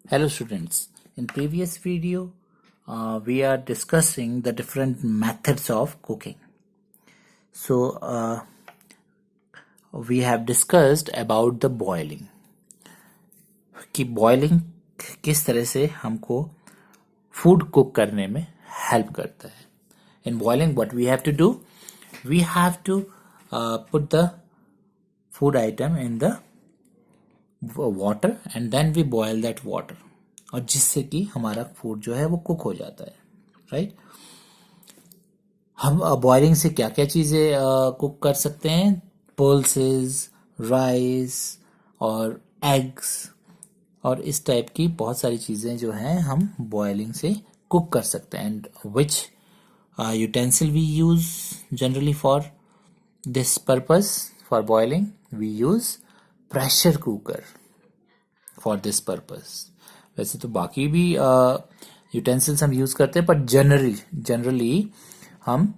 Hello students, in previous video we are discussing the different methods of cooking. So we have discussed about the boiling कि boiling किस तरह से हमको food cook करने में help करता है. In boiling what we have to do? We have to put the food item in the water and then we boil that water और जिससे कि हमारा फूड जो है वो कुक हो जाता है. राइट हम बॉइलिंग से क्या क्या चीज़ें कुक कर सकते हैं? पल्सेस, राइस और एग्स और इस टाइप की बहुत सारी चीज़ें जो हैं हम बॉइलिंग से कुक कर सकते हैं. And which utensil we use generally for this purpose for boiling? We use pressure cooker for this purpose. वैसे तो बाकी भी यूटेंसिल्स हम यूज़ करते हैं, पर जनरली हम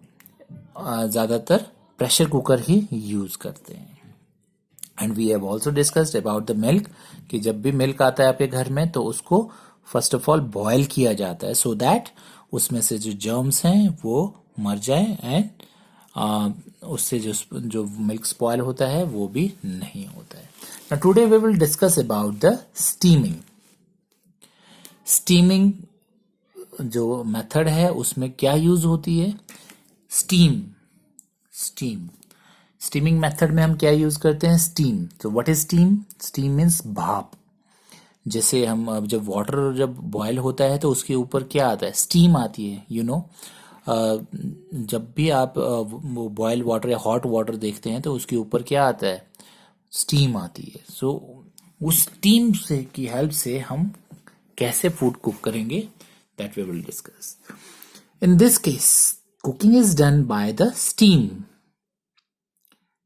ज़्यादातर प्रेशर कुकर ही यूज़ करते हैं. And we have also discussed about the milk कि जब भी मिल्क आता है आपके घर में तो उसको फर्स्ट ऑफ ऑल बॉयल किया जाता है सो दैट उसमें से जो जर्म्स हैं वो मर जाए एंड उससे जो मिल्क स्पॉयल होता है वो भी नहीं होता है. Now today we will discuss about the steaming. Steaming जो मेथड है उसमें क्या यूज होती है? स्टीमिंग मेथड में हम क्या यूज करते हैं? स्टीम. तो what is steam? Steam means भाप. जैसे हम अब जब वाटर जब बॉयल होता है तो उसके ऊपर क्या आता है? स्टीम आती है. यू नो जब भी आप बॉयल वाटर या हॉट वाटर देखते हैं तो उसके ऊपर क्या आता है? स्टीम आती है. सो उस स्टीम से की हेल्प से हम कैसे फूड कुक करेंगे that we will discuss. In this case cooking is done by the steam.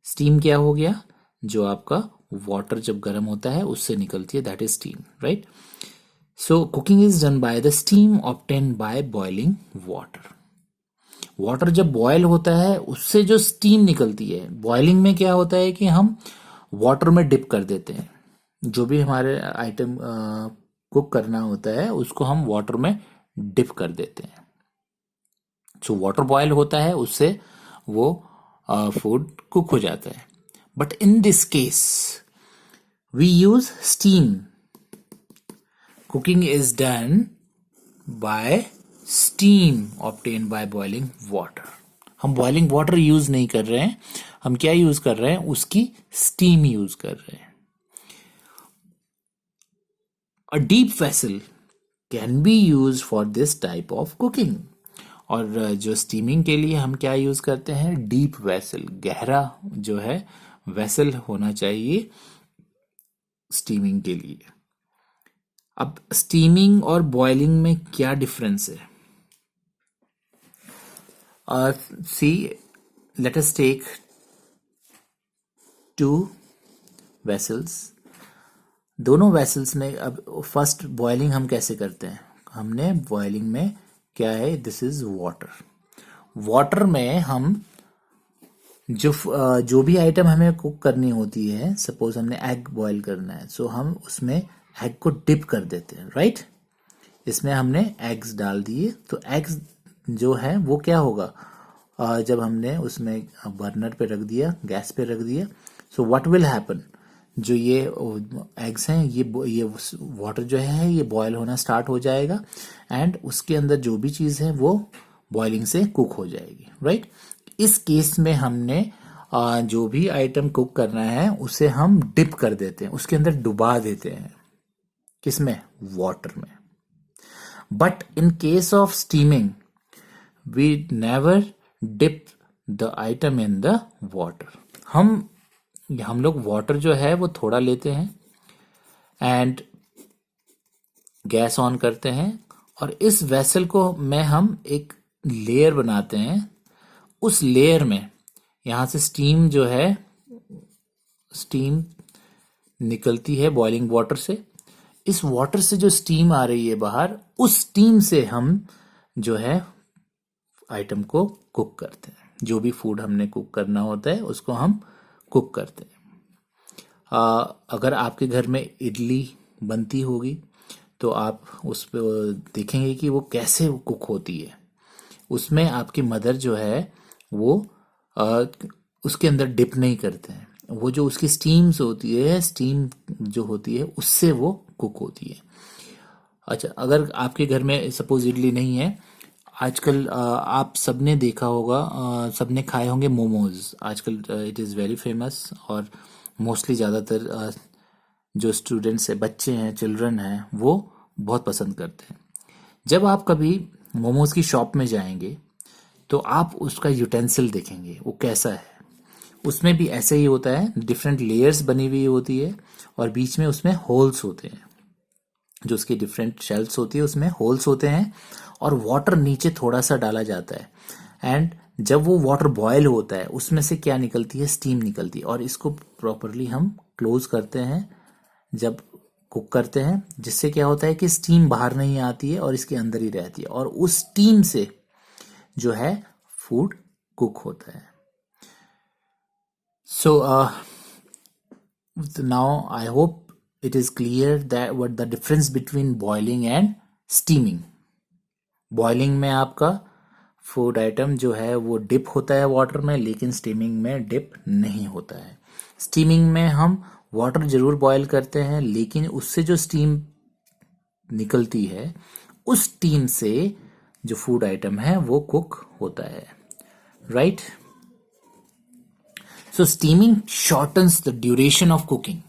Steam क्या हो गया? जो आपका वाटर जब गर्म होता है उससे निकलती है, that is steam. Right. So cooking is done by the steam obtained by boiling water. Water जब बॉयल होता है उससे जो स्टीम निकलती है, बॉइलिंग में क्या होता है कि हम वाटर में डिप कर देते हैं. जो भी हमारे आइटम कुक करना होता है उसको हम वाटर में डिप कर देते हैं. सो वाटर बॉयल होता है उससे वो फूड कुक हो जाता है. But in this case we use steam. Cooking is done by steam obtain by boiling water. हम बॉइलिंग वाटर यूज नहीं कर रहे हैं, हम क्या यूज कर रहे हैं? उसकी स्टीम यूज कर रहे हैं. A deep vessel can be used for this type of cooking. और जो स्टीमिंग के लिए हम क्या यूज करते हैं? डीप वेसल, गहरा जो है वेसल होना चाहिए स्टीमिंग के लिए. अब स्टीमिंग और बॉइलिंग में क्या डिफरेंस है? See let us take two vessels. दोनों वेसल्स में अब फर्स्ट बॉइलिंग हम कैसे करते हैं? हमने बॉइलिंग में क्या है? This is water. वाटर में हम जो भी आइटम हमें कुक करनी होती है, सपोज हमने एग बॉईल करना है, सो हम उसमें एग को डिप कर देते हैं. राइट. इसमें हमने एग्स डाल दिए तो एग्स जो है वो क्या होगा? जब हमने उसमें बर्नर पे रख दिया, गैस पे रख दिया, सो व्हाट विल हैपन? जो ये एग्स हैं ये वाटर जो है ये बॉयल होना स्टार्ट हो जाएगा एंड उसके अंदर जो भी चीज़ है वो बॉइलिंग से कुक हो जाएगी. राइट. इस केस में हमने जो भी आइटम कुक करना है उसे हम डिप कर देते हैं, उसके अंदर डुबा देते हैं. किसमें? वाटर में. But in case of steaming we never dip the item in the water. हम लोग वाटर जो है वो थोड़ा लेते हैं एंड गैस ऑन करते हैं और इस वेसल को में हम एक लेयर बनाते हैं. उस लेयर में यहाँ से स्टीम जो है, स्टीम निकलती है बॉइलिंग वाटर से. इस वाटर से जो स्टीम आ रही है बाहर, उस स्टीम से हम जो है आइटम को कुक करते हैं. जो भी फूड हमने कुक करना होता है उसको हम कुक करते हैं. अगर आपके घर में इडली बनती होगी तो आप उस पर देखेंगे कि वो कैसे कुक होती है। उसमें आपकी मदर जो है वो उसके अंदर डिप नहीं करते हैं, वो जो उसकी स्टीम्स होती है, स्टीम जो होती है उससे वो कुक होती है। अच्छा, अगर आपके घर में सपोज इडली नहीं है, आजकल आप सबने देखा होगा, सबने खाए होंगे मोमोज। आजकल इट इज़ वेरी फेमस, और मोस्टली ज़्यादातर जो स्टूडेंट्स है, बच्चे हैं, चिल्ड्रन हैं, वो बहुत पसंद करते हैं। जब आप कभी मोमोज की शॉप में जाएंगे तो आप उसका यूटेंसिल देखेंगे वो कैसा है। उसमें भी ऐसे ही होता है, डिफरेंट लेयर्स बनी हुई होती है और बीच में उसमें होल्स होते हैं, जो उसकी डिफरेंट शेल्फ्स होती है उसमें होल्स होते हैं, और वाटर नीचे थोड़ा सा डाला जाता है। एंड जब वो वाटर बॉयल होता है उसमें से क्या निकलती है, स्टीम निकलती है, और इसको प्रॉपरली हम क्लोज करते हैं जब कुक करते हैं, जिससे क्या होता है कि स्टीम बाहर नहीं आती है और इसके अंदर ही रहती है, और उस स्टीम से जो है फूड कुक होता है। So now I hope it is clear that what the difference between boiling and steaming. Boiling में आपका फूड आइटम जो है वो डिप होता है वाटर में, लेकिन स्टीमिंग में डिप नहीं होता है। स्टीमिंग में हम वाटर जरूर बॉयल करते हैं, लेकिन उससे जो स्टीम निकलती है उस स्टीम से जो फूड आइटम है वो कुक होता है, right. So steaming shortens the duration of cooking.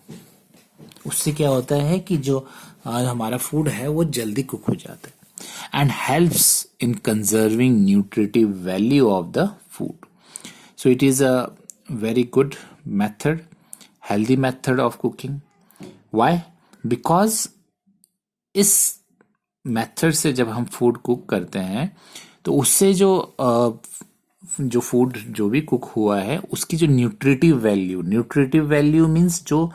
उससे क्या होता है कि जो हमारा फूड है वो जल्दी कुक हो जाता है, and helps in conserving nutritive value of the food. So it is a very good method, healthy method of cooking. Why? Because इस मेथड से जब हम फूड कुक करते हैं तो उससे जो फूड जो भी कुक हुआ है उसकी जो न्यूट्रिटिव वैल्यू मीन्स जो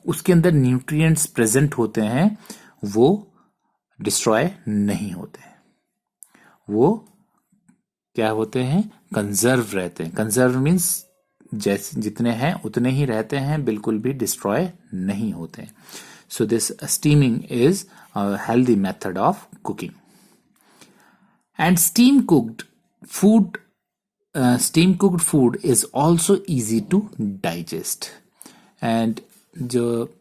उसके अंदर न्यूट्रिएंट्स प्रेजेंट होते हैं वो डिस्ट्रॉय नहीं होते, वो क्या होते हैं, कंजर्व रहते हैं। कंजर्व मीन्स जैसे जितने हैं उतने ही रहते हैं, बिल्कुल भी डिस्ट्रॉय नहीं होते। So this steaming is a healthy method of cooking. And steam cooked food is also easy to digest. And जो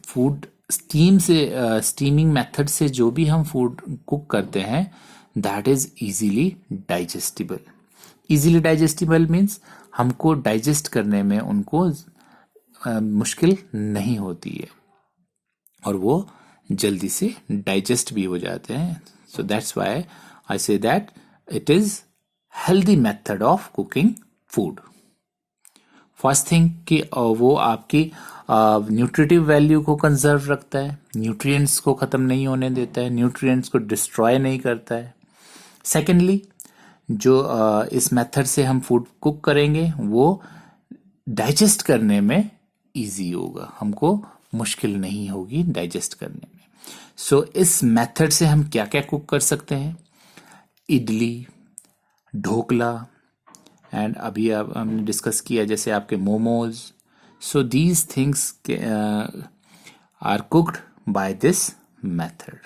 फूड स्टीमिंग मेथड से जो भी हम फूड कुक करते हैं that is easily digestible. Easily digestible means हमको digest करने में उनको मुश्किल नहीं होती है, और वो जल्दी से डाइजेस्ट भी हो जाते हैं। So that's why I say that it is healthy method of cooking food. First thing कि वो आपकी न्यूट्रिटिव वैल्यू को कंजर्व रखता है, न्यूट्रिएंट्स को खत्म नहीं होने देता है, न्यूट्रिएंट्स को डिस्ट्रॉय नहीं करता है। सेकेंडली, जो इस मेथड से हम फूड कुक करेंगे वो डाइजेस्ट करने में इजी होगा, हमको मुश्किल नहीं होगी डाइजेस्ट करने में। सो इस मेथड से हम क्या क्या कुक कर सकते हैं, इडली, ढोकला, एंड अभी अब हमने डिस्कस किया जैसे आपके momos. So these things are cooked by this method.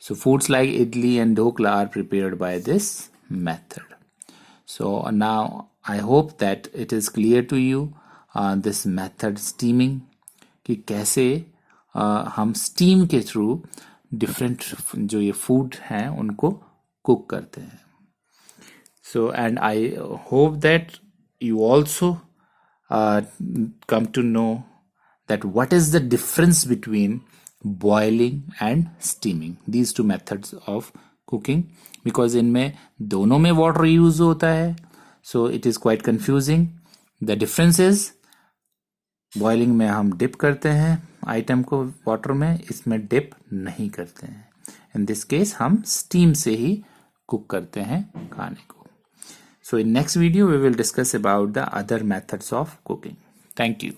So foods like idli and dhokla are prepared by this method. So now I hope that it is clear to you this method steaming, कि कैसे हम steam के through different जो ये food हैं उनको cook करते हैं। So and I hope that you also come to know that what is the difference between boiling and steaming, these two methods of cooking, because इनमें दोनों में water use होता है, so it is quite confusing. The difference is boiling में हम dip करते हैं item को water में, इसमें dip नहीं करते हैं। In this case हम steam से ही cook करते हैं खाने को। So in next video we will discuss about the other methods of cooking. Thank you.